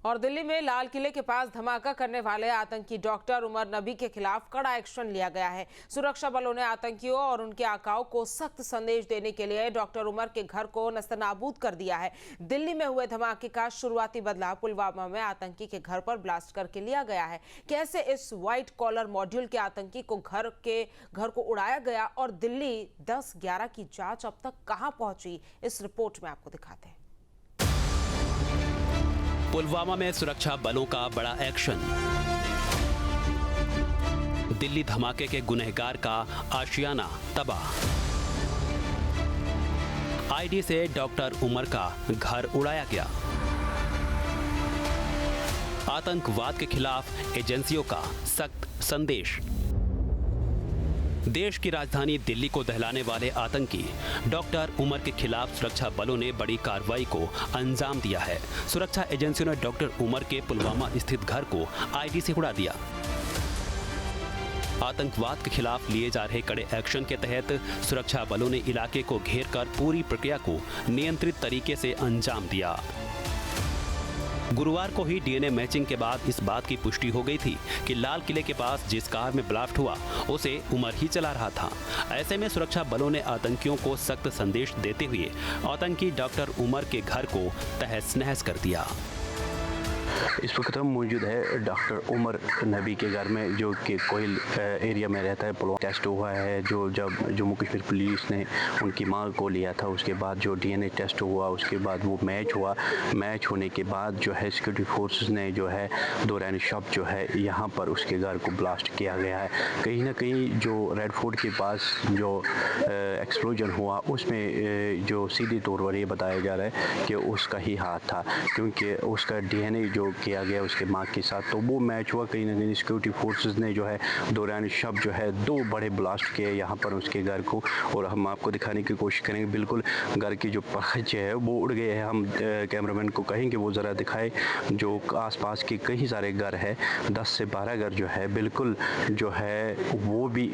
और दिल्ली में लाल किले के पास धमाका करने वाले आतंकी डॉक्टर उमर नबी के खिलाफ कड़ा एक्शन लिया गया है। सुरक्षा बलों ने आतंकियों और उनके आकाओं को सख्त संदेश देने के लिए डॉक्टर उमर के घर को नस्तनाबूद कर दिया है। दिल्ली में हुए धमाके का शुरुआती बदला पुलवामा में आतंकी के घर पर ब्लास्ट करके लिया गया है। कैसे इस व्हाइट कॉलर मॉड्यूल के आतंकी को घर को उड़ाया गया और दिल्ली 10-11 की जांच अब तक कहां पहुंची, इस रिपोर्ट में आपको दिखाते हैं। पुलवामा में सुरक्षा बलों का बड़ा एक्शन। दिल्ली धमाके के गुनहगार का आशियाना तबाह। आईडी से डॉक्टर उमर का घर उड़ाया गया। आतंकवाद के खिलाफ एजेंसियों का सख्त संदेश। देश की राजधानी दिल्ली को दहलाने वाले आतंकी डॉक्टर उमर के खिलाफ सुरक्षा बलों ने बड़ी कार्रवाई को अंजाम दिया है। सुरक्षा एजेंसियों ने डॉक्टर उमर के पुलवामा स्थित घर को आईडी से उड़ा दिया। आतंकवाद के खिलाफ लिए जा रहे कड़े एक्शन के तहत सुरक्षा बलों ने इलाके को घेर कर पूरी प्रक्रिया को नियंत्रित तरीके से अंजाम दिया। गुरुवार को ही डीएनए मैचिंग के बाद इस बात की पुष्टि हो गई थी कि लाल किले के पास जिस कार में ब्लास्ट हुआ उसे उमर ही चला रहा था। ऐसे में सुरक्षा बलों ने आतंकियों को सख्त संदेश देते हुए आतंकी डॉक्टर उमर के घर को तहस नहस कर दिया। इस वक्त हम मौजूद है डॉक्टर उमर नबी के घर में, जो कि कोयल एरिया में रहता है। पुलवामा टेस्ट हुआ है, जो जब जम्मू कश्मीर पुलिस ने उनकी मां को लिया था, उसके बाद जो डीएनए टेस्ट हुआ, उसके बाद वो मैच हुआ। मैच होने के बाद जो है सिक्योरिटी फोर्सेस ने जो है दौरान शब जो है यहाँ पर उसके घर को ब्लास्ट किया गया है। कहीं ना कहीं जो रेड फोर्ट के पास जो एक्सप्लोजन हुआ उसमें जो सीधी तौर पर ये बताया जा रहा है कि उसका ही हाथ था, क्योंकि उसका डीएनए जो किया गया उसके मां के साथ, तो वो मैच हुआ। कहीं ना कहीं सिक्योरिटी फोर्सेस ने जो है दौरान शब जो है 2 बड़े ब्लास्ट किए यहाँ पर उसके घर को, और हम आपको दिखाने की कोशिश करेंगे। बिल्कुल घर की जो परखचे है वो उड़ गए हैं। हम कैमरामैन को कहेंगे वो ज़रा दिखाए। जो आसपास के कई सारे घर है, 10 से 12 घर जो है बिल्कुल जो है वो भी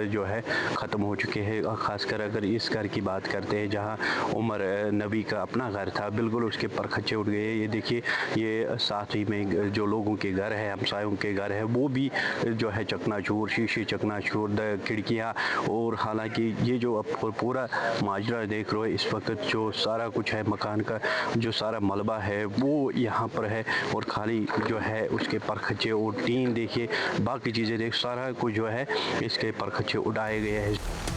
जो है ख़त्म हो चुके हैं। ख़ासकर अगर इस घर की बात करते हैं जहाँ उमर नबी का अपना घर था, बिल्कुल उसके परखचे उड़ गए। ये देखिए, ये साथ ही में जो लोगों के घर है, हमसायों के घर है, वो भी जो है चकनाचूर, शीशे चकनाचूर, खिड़कियाँ। और हालांकि ये जो पूरा माजरा देख रहे हो इस वक्त, जो सारा कुछ है मकान का जो सारा मलबा है वो यहाँ पर है, और खाली जो है उसके परखचे और टीन देखिए, बाकी चीज़ें देख, सारा कुछ जो है इसके परखचे उड़ाए गए हैं।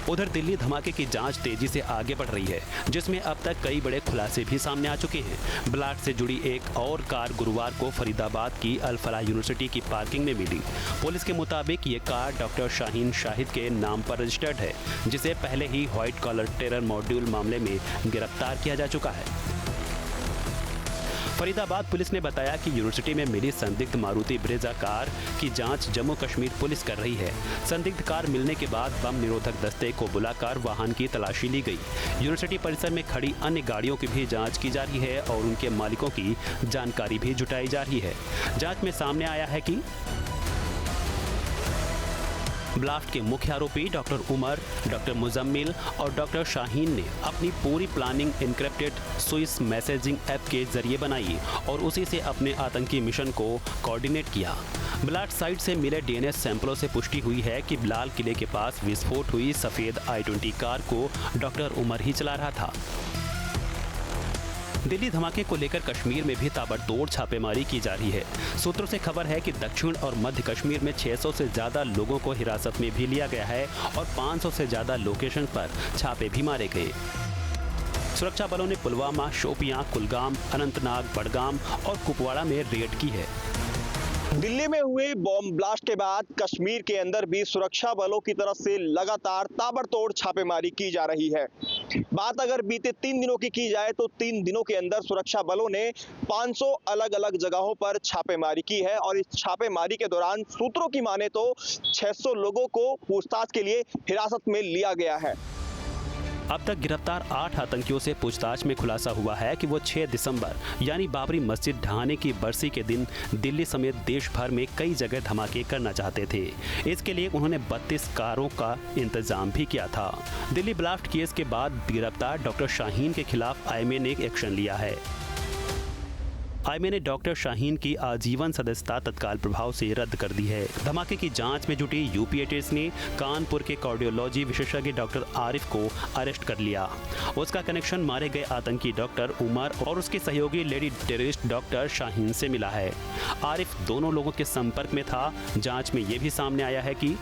उधर दिल्ली धमाके की जांच तेजी से आगे बढ़ रही है, जिसमें अब तक कई बड़े खुलासे भी सामने आ चुके हैं। ब्लास्ट से जुड़ी एक और कार गुरुवार को फरीदाबाद की अल फलाह यूनिवर्सिटी की पार्किंग में मिली। पुलिस के मुताबिक ये कार डॉक्टर शाहीन शाहिद के नाम पर रजिस्टर्ड है, जिसे पहले ही व्हाइट कॉलर टेरर मॉड्यूल मामले में गिरफ्तार किया जा चुका है। फरीदाबाद पुलिस ने बताया कि यूनिवर्सिटी में मिली संदिग्ध मारुति ब्रेजा कार की जांच जम्मू कश्मीर पुलिस कर रही है। संदिग्ध कार मिलने के बाद बम निरोधक दस्ते को बुलाकर वाहन की तलाशी ली गई। यूनिवर्सिटी परिसर में खड़ी अन्य गाड़ियों की भी जांच की जा रही है और उनके मालिकों की जानकारी भी जुटाई जा रही है। जांच में सामने आया है कि ब्लास्ट के मुख्य आरोपी डॉक्टर उमर, डॉक्टर मुजम्मिल और डॉक्टर शाहीन ने अपनी पूरी planning encrypted Swiss messaging app के जरिए बनाई और उसी से अपने आतंकी मिशन को कोऑर्डिनेट किया। ब्लास्ट साइट से मिले डीएनए सैंपलों से पुष्टि हुई है कि लाल किले के पास विस्फोट हुई सफ़ेद i20 कार को डॉक्टर उमर ही चला रहा था। दिल्ली धमाके को लेकर कश्मीर में भी ताबड़तोड़ छापेमारी की जा रही है। सूत्रों से खबर है कि दक्षिण और मध्य कश्मीर में 600 से ज़्यादा लोगों को हिरासत में भी लिया गया है और 500 से ज़्यादा लोकेशन पर छापे भी मारे गए। सुरक्षा बलों ने पुलवामा, शोपियां, कुलगाम, अनंतनाग, बडगाम और कुपवाड़ा में रेड की है। दिल्ली में हुए बॉम्ब ब्लास्ट के बाद कश्मीर के अंदर भी सुरक्षा बलों की तरफ से लगातार ताबड़तोड़ छापेमारी की जा रही है। बात अगर बीते 3 दिनों की जाए तो 3 दिनों के अंदर सुरक्षा बलों ने 500 अलग अलग जगहों पर छापेमारी की है और इस छापेमारी के दौरान सूत्रों की माने तो 600 लोगों को पूछताछ के लिए हिरासत में लिया गया है। अब तक गिरफ्तार 8 आतंकियों से पूछताछ में खुलासा हुआ है कि वो 6 दिसंबर यानी बाबरी मस्जिद ढहाने की बरसी के दिन दिल्ली समेत देश भर में कई जगह धमाके करना चाहते थे। इसके लिए उन्होंने 32 कारों का इंतजाम भी किया था। दिल्ली ब्लास्ट केस के बाद गिरफ्तार डॉक्टर शाहीन के खिलाफ आईएमए ने एक्शन लिया है। आईएमए ने डॉक्टर शाहीन की आजीवन सदस्यता तत्काल प्रभाव से रद्द कर दी है। धमाके की जांच में जुटी यूपी एटीएस ने कानपुर के कार्डियोलॉजी विशेषज्ञ डॉक्टर आरिफ को अरेस्ट कर लिया। उसका कनेक्शन मारे गए आतंकी डॉक्टर उमर और उसके सहयोगी लेडी टेररिस्ट डॉक्टर शाहीन से मिला है। आरिफ दोनों लोगों के संपर्क में था। जांच में यह भी सामने आया है कि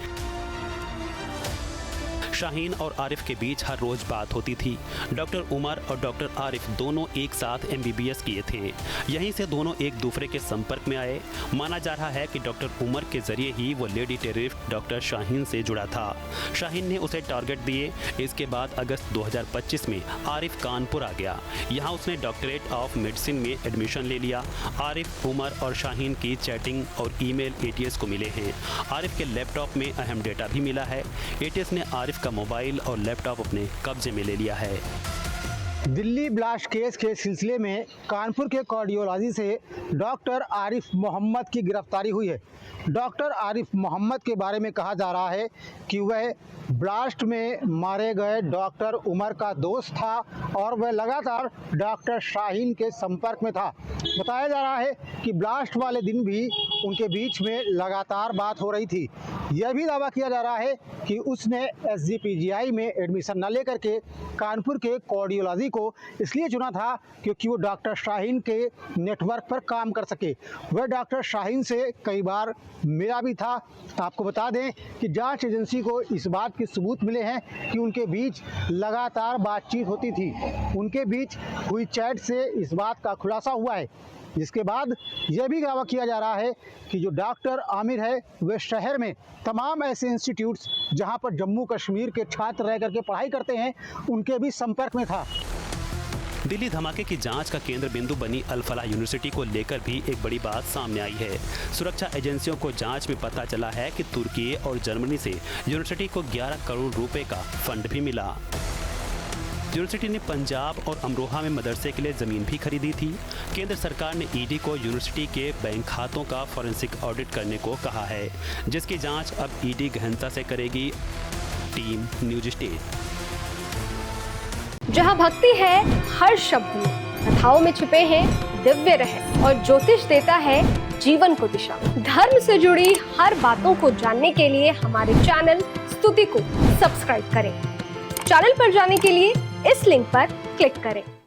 शाहीन और आरिफ के बीच हर रोज बात होती थी। डॉक्टर उमर और डॉक्टर आरिफ दोनों एक साथ एमबीबीएस किए थे। यहीं से दोनों एक दूसरे के संपर्क में आए। माना जा रहा है कि डॉक्टर उमर के जरिए ही वो लेडी टेररिस्ट डॉक्टर शाहीन से जुड़ा था। शाहीन ने उसे टारगेट दिए। इसके बाद अगस्त 2025 में आरिफ कानपुर आ गया। यहाँ उसने डॉक्टरेट ऑफ मेडिसिन में एडमिशन ले लिया। आरिफ, उमर और शाहीन की चैटिंग और ईमेल एटीएस को मिले हैं। आरिफ के लैपटॉप में अहम डेटा भी मिला है। एटीएस ने आरिफ का मोबाइल और लैपटॉप अपने कब्जे में ले लिया है। दिल्ली ब्लास्ट केस के सिलसिले में कानपुर के कार्डियोलॉजी से डॉक्टर आरिफ मोहम्मद की गिरफ्तारी हुई है। डॉक्टर आरिफ मोहम्मद के बारे में कहा जा रहा है कि वह ब्लास्ट में मारे गए डॉक्टर उमर का दोस्त था और वह लगातार डॉक्टर शाहीन के संपर्क में था। बताया जा रहा है कि ब्लास्ट वाले दिन भी उनके बीच में लगातार बात हो रही थी। यह भी दावा किया जा रहा है कि उसने SGPGI में एडमिशन न लेकर के कानपुर के कार्डियोलॉजी को इसलिए चुना था क्योंकि वो डॉक्टर शाहीन के नेटवर्क पर काम कर सके। वह डॉक्टर शाहीन से कई बार मिला भी था। आपको बता दें कि जांच एजेंसी को इस बात के सबूत मिले हैं कि उनके बीच लगातार बातचीत होती थी। उनके बीच हुई चैट से इस बात का खुलासा हुआ है, जिसके बाद यह भी दावा किया जा रहा है कि जो डॉक्टर आमिर है वह शहर में तमाम ऐसे इंस्टीट्यूट्स जहां पर जम्मू कश्मीर के छात्र रह करके पढ़ाई करते हैं उनके भी संपर्क में था। दिल्ली धमाके की जांच का केंद्र बिंदु बनी अल फलाह यूनिवर्सिटी को लेकर भी एक बड़ी बात सामने आई है। सुरक्षा एजेंसियों को जांच में पता चला है कि तुर्की और जर्मनी से यूनिवर्सिटी को 11 करोड़ रुपए का फंड भी मिला। यूनिवर्सिटी ने पंजाब और अमरोहा में मदरसे के लिए ज़मीन भी खरीदी थी। केंद्र सरकार ने ईडी को यूनिवर्सिटी के बैंक खातों का फॉरेंसिक ऑडिट करने को कहा है, जिसकी जांच अब ईडी गहनता से करेगी। Team news state. जहां भक्ति है हर शब्द में, कथाओं में छिपे हैं दिव्य रहस्य और ज्योतिष देता है जीवन को दिशा। धर्म से जुड़ी हर बातों को जानने के लिए हमारे चैनल स्तुति को सब्सक्राइब करें। चैनल पर जाने के लिए इस लिंक पर क्लिक करें।